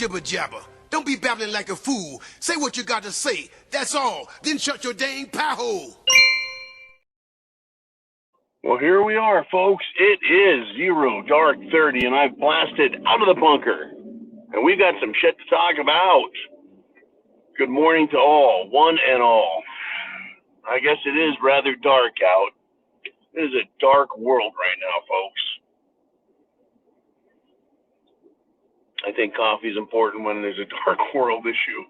jibber jabber. Don't be babbling like a fool. Say what you got to say. That's all. Then shut your dang pie hole. Well, here we are, folks. It is 0:30, and I've blasted out of the bunker. And we've got some shit to talk about. Good morning to all, one and all. I guess it is rather dark out. It is a dark world right now, folks. I think coffee is important when there's a dark world issue.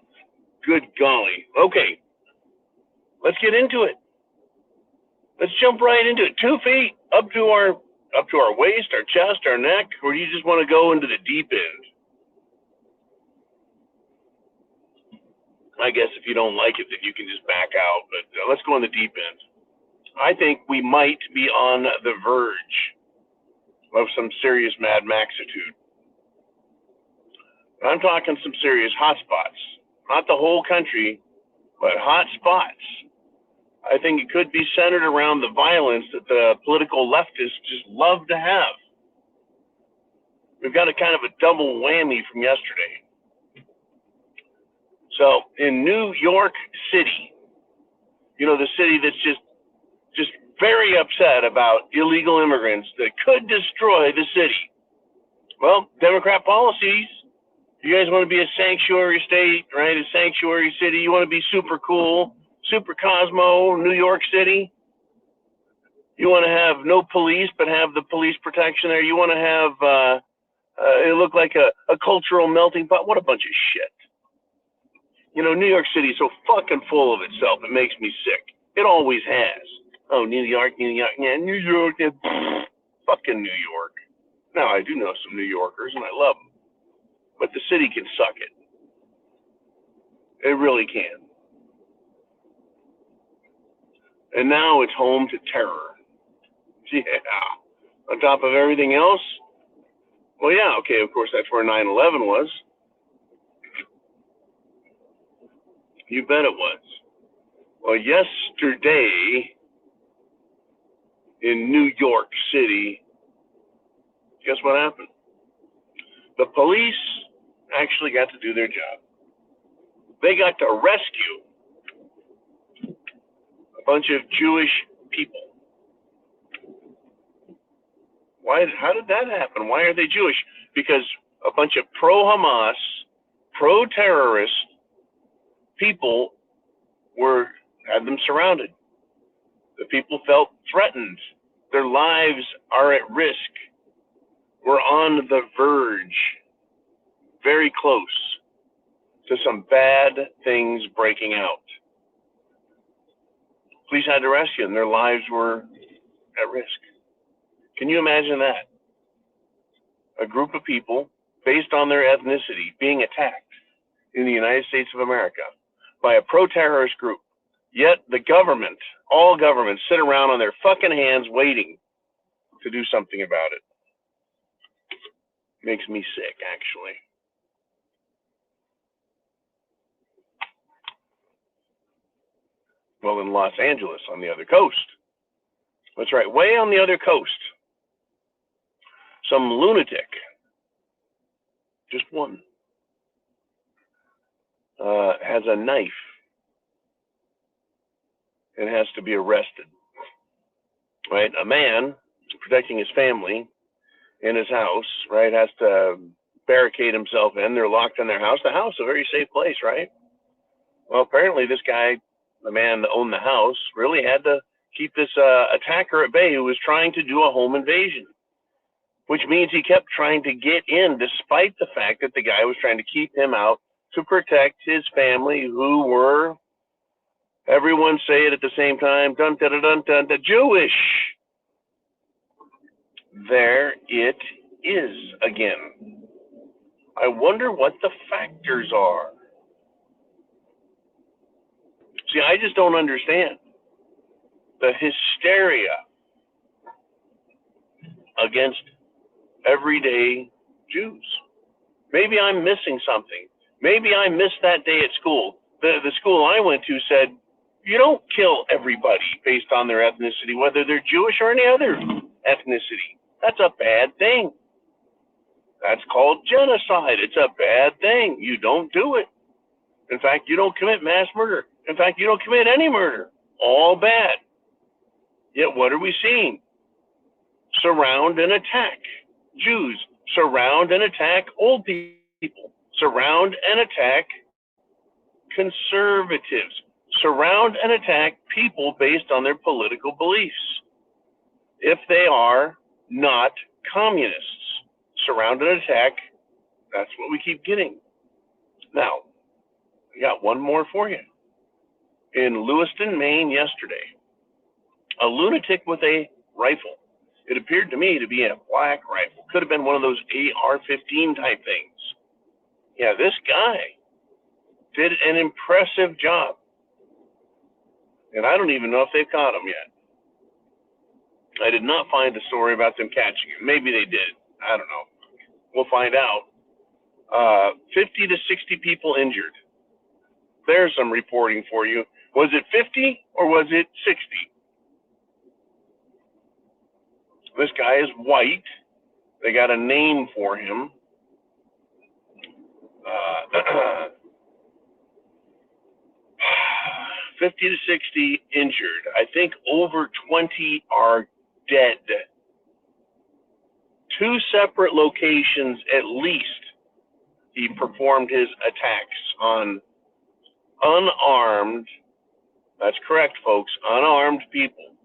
Good golly. Okay, let's get into it. Let's jump right into it. 2 feet up to our waist, our chest, our neck, or do you just want to go into the deep end? I guess if you don't like it, then you can just back out. But let's go in the deep end. I think we might be on the verge of some serious Mad Maxitude. I'm talking some serious hot spots. Not the whole country, but hot spots. I think it could be centered around the violence that the political leftists just love to have. We've got a kind of a double whammy from yesterday. So in New York City, you know, the city that's just very upset about illegal immigrants that could destroy the city. Well, Democrat policies. You guys want to be a sanctuary state, right? A sanctuary city. You want to be super cool, super Cosmo, New York City. You want to have no police, but have the police protection there. You want to have it look like a cultural melting pot. What a bunch of shit. You know, New York City is so fucking full of itself. It makes me sick. It always has. Oh, New York, yeah, New York, yeah, fucking New York. Now, I do know some New Yorkers, and I love them. But the city can suck it. It really can. And now it's home to terror. Yeah. On top of everything else, well, yeah, okay, of course, that's where 9/11 was. You bet it was. Well, yesterday in New York City, guess what happened? The police actually got to do their job. They got to rescue a bunch of Jewish people. How did that happen? Why are they Jewish? Because a bunch of pro-Hamas, pro-terrorist people had them surrounded. The people felt threatened. Their lives are at risk. We're on the verge, very close to some bad things breaking out. Police had to rescue them. Their lives were at risk. Can you imagine that? A group of people, based on their ethnicity, being attacked in the United States of America by a pro-terrorist group. Yet the government, all governments, sit around on their fucking hands waiting to do something about it. Makes me sick, actually. Well, in Los Angeles, on the other coast. That's right, way on the other coast. Some lunatic, just one, has a knife and has to be arrested. Right? A man protecting his family in his house, right, has to barricade himself in. They're locked in their house. The house, a very safe place, right? Well, apparently this guy, the man that owned the house, really had to keep this attacker at bay who was trying to do a home invasion, which means he kept trying to get in despite the fact that the guy was trying to keep him out to protect his family, who were, everyone say it at the same time, dun dun dun dun dun, Jewish. There it is again. I wonder what the factors are. See, I just don't understand the hysteria against everyday Jews. Maybe I'm missing something. Maybe I missed that day at school. The school I went to said, you don't kill everybody based on their ethnicity, whether they're Jewish or any other ethnicity. That's a bad thing. That's called genocide. It's a bad thing. You don't do it. In fact, you don't commit mass murder. In fact, you don't commit any murder. All bad. Yet what are we seeing? Surround and attack Jews. Surround and attack old people. Surround and attack conservatives. Surround and attack people based on their political beliefs, if they are not communists. Surround and attack, that's what we keep getting. Now, I got one more for you. In Lewiston, Maine yesterday, a lunatic with a rifle. It appeared to me to be a black rifle. Could have been one of those AR-15 type things. Yeah, this guy did an impressive job. And I don't even know if they've caught him yet. I did not find the story about them catching him. Maybe they did. I don't know. We'll find out. 50 to 60 people injured. There's some reporting for you. Was it 50 or was it 60? This guy is white. They got a name for him. 50 to 60 injured. I think over 20 are dead. 2 separate locations at least he performed his attacks on unarmed, that's correct folks, unarmed people.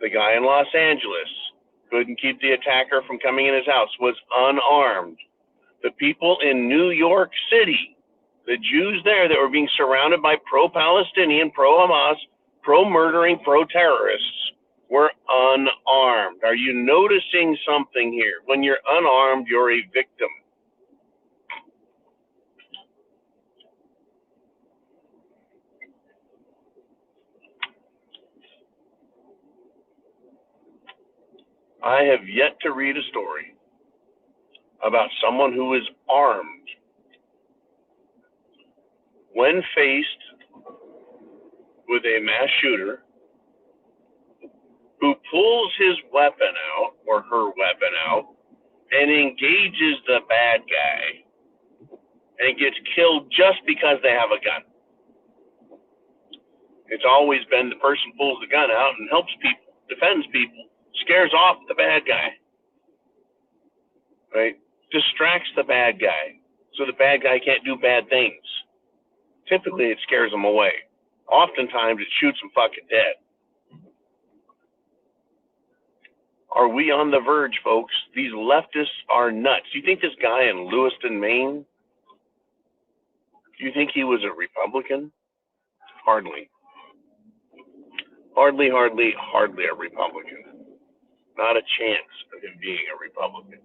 The guy in Los Angeles couldn't keep the attacker from coming in his house, was unarmed. The people in New York City, the Jews there that were being surrounded by pro-Palestinian, pro-Hamas, pro-murdering, pro-terrorists were unarmed. Are you noticing something here? When you're unarmed, you're a victim. I have yet to read a story about someone who is armed when faced with a mass shooter who pulls his weapon out or her weapon out and engages the bad guy and gets killed just because they have a gun. It's always been the person pulls the gun out and helps people, defends people, scares off the bad guy, right? Distracts the bad guy so the bad guy can't do bad things. Typically, it scares them away. Oftentimes, it shoots them fucking dead. Are we on the verge, folks? These leftists are nuts. Do you think this guy in Lewiston, Maine, do you think he was a Republican? Hardly. Hardly a Republican. Not a chance of him being a Republican.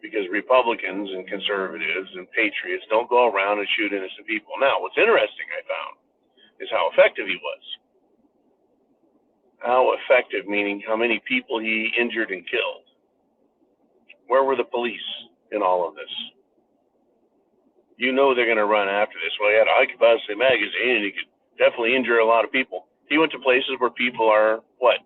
Because Republicans and conservatives and patriots don't go around and shoot innocent people. Now, what's interesting I found is how effective he was. How effective, meaning how many people he injured and killed. Where were the police in all of this? You know they're going to run after this. Well, he had Occupy magazine and he could definitely injure a lot of people. He went to places where people are, what?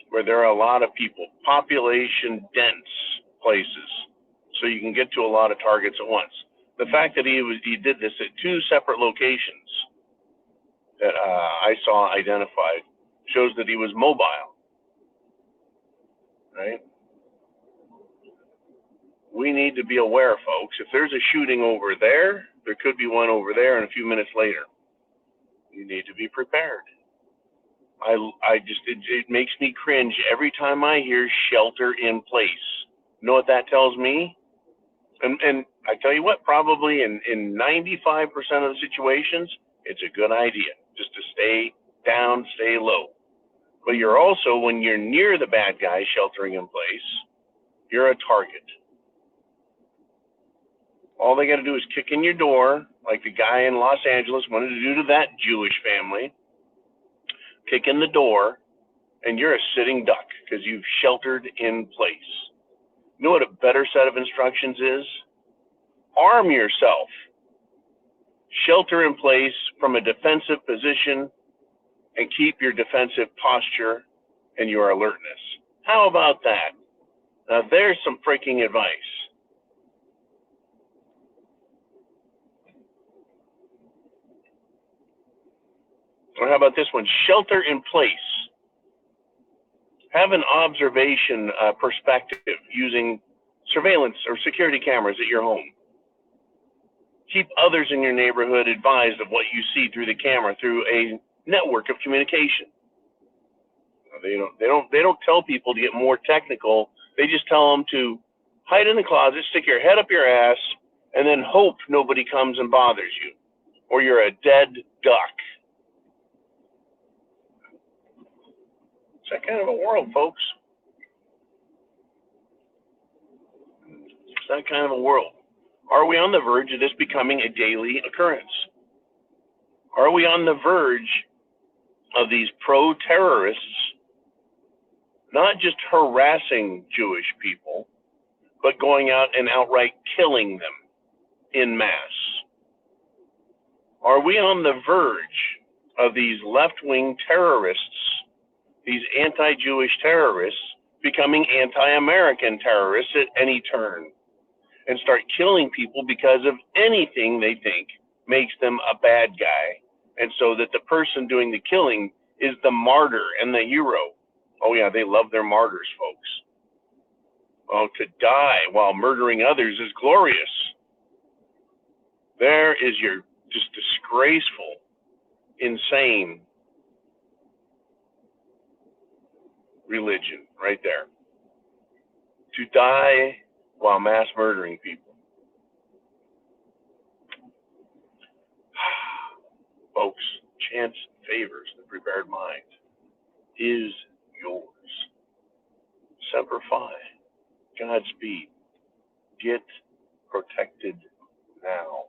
Where there are a lot of people, population dense places, so you can get to a lot of targets at once. The fact that he did this at 2 separate locations that I saw identified shows that he was mobile, right? We need to be aware, folks. If there's a shooting over there, there could be one over there and a few minutes later. You need to be prepared. It makes me cringe every time I hear shelter in place. You know what that tells me? And I tell you what, probably in 95% of the situations, it's a good idea just to stay down, stay low. But you're also, when you're near the bad guy sheltering in place, you're a target. All they got to do is kick in your door, like the guy in Los Angeles wanted to do to that Jewish family. Kick in the door, and you're a sitting duck because you've sheltered in place. You know what a better set of instructions is? Arm yourself. Shelter in place from a defensive position and keep your defensive posture and your alertness. How about that? Now, there's some freaking advice. Or how about this one? Shelter in place. Have an observation perspective using surveillance or security cameras at your home. Keep others in your neighborhood advised of what you see through the camera through a network of communication. They don't tell people to get more technical. They just tell them to hide in the closet, stick your head up your ass, and then hope nobody comes and bothers you, or you're a dead duck. It's that kind of a world, folks. It's that kind of a world. Are we on the verge of this becoming a daily occurrence? Are we on the verge of these pro-terrorists not just harassing Jewish people, but going out and outright killing them en masse? Are we on the verge of these left-wing terrorists, these anti-Jewish terrorists, becoming anti-American terrorists at any turn and start killing people because of anything they think makes them a bad guy, and so that the person doing the killing is the martyr and the hero? Oh yeah, they love their martyrs, folks. Oh, to die while murdering others is glorious. There is your just disgraceful, insane religion right there. To die while mass murdering people. Folks, chance favors the prepared mind. Is yours. Semper Fi. Godspeed. Get protected now.